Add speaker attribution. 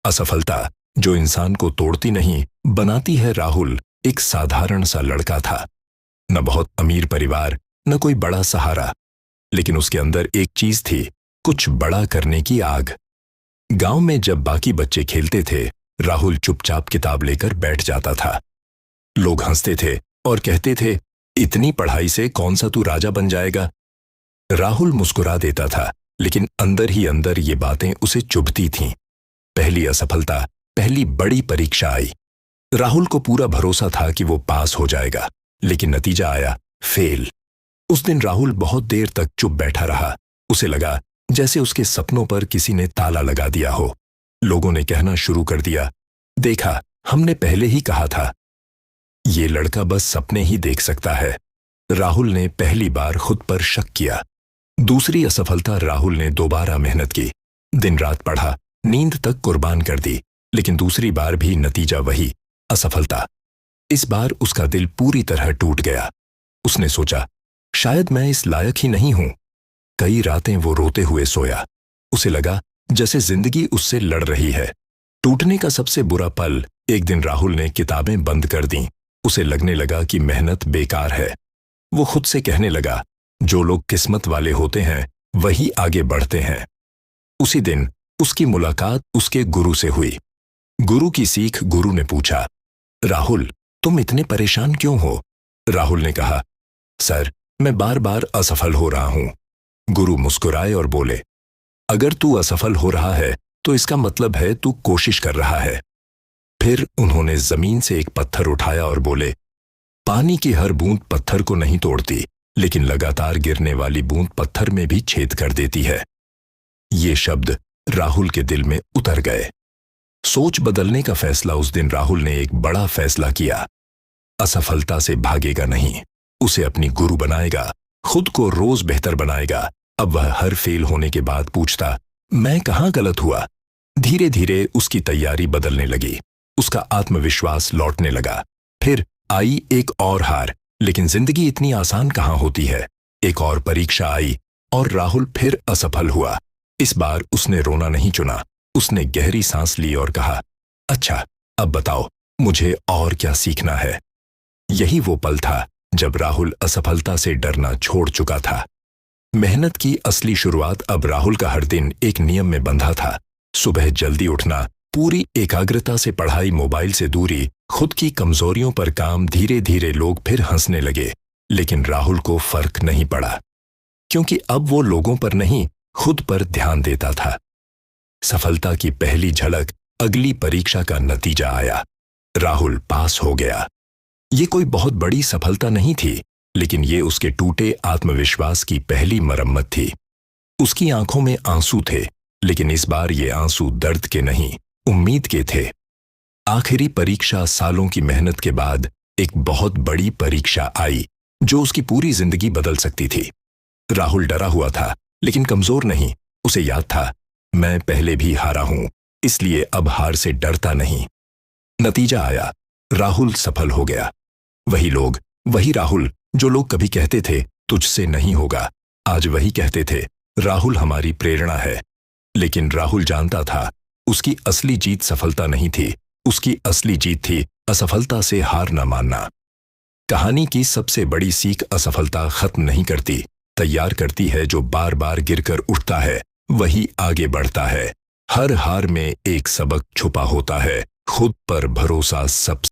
Speaker 1: असफलता जो इंसान को तोड़ती नहीं बनाती है। राहुल एक साधारण सा लड़का था, न बहुत अमीर परिवार, न कोई बड़ा सहारा, लेकिन उसके अंदर एक चीज थी, कुछ बड़ा करने की आग। गांव में जब बाकी बच्चे खेलते थे, राहुल चुपचाप किताब लेकर बैठ जाता था। लोग हंसते थे और कहते थे, इतनी पढ़ाई से कौन सा तू राजा बन जाएगा। राहुल मुस्कुरा देता था, लेकिन अंदर ही अंदर ये बातें उसे चुभती थीं। पहली असफलता, पहली बड़ी परीक्षा आई। राहुल को पूरा भरोसा था कि वो पास हो जाएगा, लेकिन नतीजा आया फेल। उस दिन राहुल बहुत देर तक चुप बैठा रहा। उसे लगा जैसे उसके सपनों पर किसी ने ताला लगा दिया हो। लोगों ने कहना शुरू कर दिया, देखा, हमने पहले ही कहा था। ये लड़का बस सपने ही देख सकता है। राहुल ने पहली बार खुद पर शक किया। दूसरी असफलता, राहुल ने दोबारा मेहनत की, दिन रात पढ़ा, नींद तक कुर्बान कर दी, लेकिन दूसरी बार भी नतीजा वही, असफलता। इस बार उसका दिल पूरी तरह टूट गया। उसने सोचा, शायद मैं इस लायक ही नहीं हूं। कई रातें वो रोते हुए सोया। उसे लगा जैसे जिंदगी उससे लड़ रही है। टूटने का सबसे बुरा पल, एक दिन राहुल ने किताबें बंद कर दी। उसे लगने लगा कि मेहनत बेकार है। वो खुद से कहने लगा, जो लोग किस्मत वाले होते हैं वही आगे बढ़ते हैं। उसी दिन उसकी मुलाकात उसके गुरु से हुई। गुरु की सीख, गुरु ने पूछा, राहुल, तुम इतने परेशान क्यों हो? राहुल ने कहा, सर, मैं बार बार असफल हो रहा हूं। गुरु मुस्कुराए और बोले, अगर तू असफल हो रहा है तो इसका मतलब है तू कोशिश कर रहा है। फिर उन्होंने जमीन से एक पत्थर उठाया और बोले, पानी की हर बूंद पत्थर को नहीं तोड़ती, लेकिन लगातार गिरने वाली बूंद पत्थर में भी छेद कर देती है। ये शब्द राहुल के दिल में उतर गए। सोच बदलने का फैसला। उस दिन राहुल ने एक बड़ा फैसला किया। असफलता से भागेगा नहीं, उसे अपनी गुरु बनाएगा, खुद को रोज बेहतर बनाएगा। अब वह हर फेल होने के बाद पूछता, मैं कहां गलत हुआ? धीरे धीरे उसकी तैयारी बदलने लगी, उसका आत्मविश्वास लौटने लगा। फिर आई एक और हार, लेकिन जिंदगी इतनी आसान कहां होती है। एक और परीक्षा आई और राहुल फिर असफल हुआ। इस बार उसने रोना नहीं चुना। उसने गहरी सांस ली और कहा, अच्छा, अब बताओ मुझे और क्या सीखना है। यही वो पल था जब राहुल असफलता से डरना छोड़ चुका था। मेहनत की असली शुरुआत। अब राहुल का हर दिन एक नियम में बंधा था। सुबह जल्दी उठना, पूरी एकाग्रता से पढ़ाई, मोबाइल से दूरी, खुद की कमजोरियों पर काम। धीरे धीरे लोग फिर हंसने लगे, लेकिन राहुल को फर्क नहीं पड़ा, क्योंकि अब वो लोगों पर नहीं, खुद पर ध्यान देता था। सफलता की पहली झलक, अगली परीक्षा का नतीजा आया। राहुल पास हो गया। ये कोई बहुत बड़ी सफलता नहीं थी, लेकिन ये उसके टूटे आत्मविश्वास की पहली मरम्मत थी। उसकी आंखों में आंसू थे, लेकिन इस बार ये आंसू दर्द के नहीं, उम्मीद के थे। आखिरी परीक्षा, सालों की मेहनत के बाद एक बहुत बड़ी परीक्षा आई, जो उसकी पूरी जिंदगी बदल सकती थी। राहुल डरा हुआ था, लेकिन कमजोर नहीं। उसे याद था, मैं पहले भी हारा हूं, इसलिए अब हार से डरता नहीं। नतीजा आया, राहुल सफल हो गया। वही लोग, वही राहुल जो लोग कभी कहते थे तुझसे नहीं होगा, आज वही कहते थे, राहुल हमारी प्रेरणा है। लेकिन राहुल जानता था, उसकी असली जीत सफलता नहीं थी, उसकी असली जीत थी असफलता से हार न मानना। कहानी की सबसे बड़ी सीख, असफलता खत्म नहीं करती, तैयार करती है। जो बार बार गिरकर उठता है वही आगे बढ़ता है। हर हार में एक सबक छुपा होता है। खुद पर भरोसा सबसे